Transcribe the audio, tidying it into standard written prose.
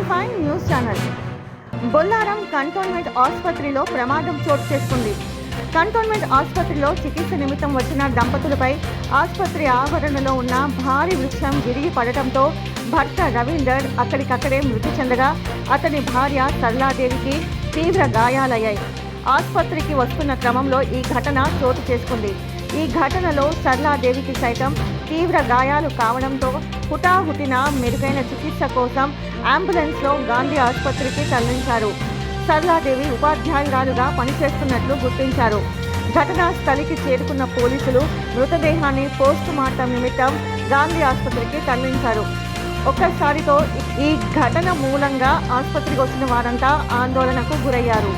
TV5 news channel. Bollaram cantonment ఆసుపత్రిలో ప్రమాదం చోటు చేసుకుంది. కంటోన్మెంట్ ఆసుపత్రిలో చికిత్స నిమిత్తం వచ్చిన దంపతులపై ఆసుపత్రి ఆవరణలో ఉన్న భారీ వృక్షం విరిగి పడటంతో భర్త రవీందర్ అక్కడికక్కడే మృతి చెందగా అతని భార్య సరళాదేవికి తీవ్ర గాయాలయ్యాయి. ఆసుపత్రికి వస్తున్న క్రమంలో ఈ ఘటన చోటు చేసుకుంది. ఈ ఘటనలో సరళాదేవికి సైతం తీవ్ర గాయాలు కావడంతో హుటాహుటిన మెరుగైన చికిత్స కోసం అంబులెన్స్లో గాంధీ ఆసుపత్రికి తరలించారు. సరళాదేవి ఉపాధ్యాయురాలుగా పనిచేస్తున్నట్లు గుర్తించారు. ఘటనా స్థలికి చేరుకున్న పోలీసులు మృతదేహాన్ని పోస్ట్ మార్టం నిమిత్తం గాంధీ ఆసుపత్రికి తరలించారు. ఒక్కసారితో ఈ ఘటన మూలంగా ఆసుపత్రికి వచ్చిన వారంతా ఆందోళనకు గురయ్యారు.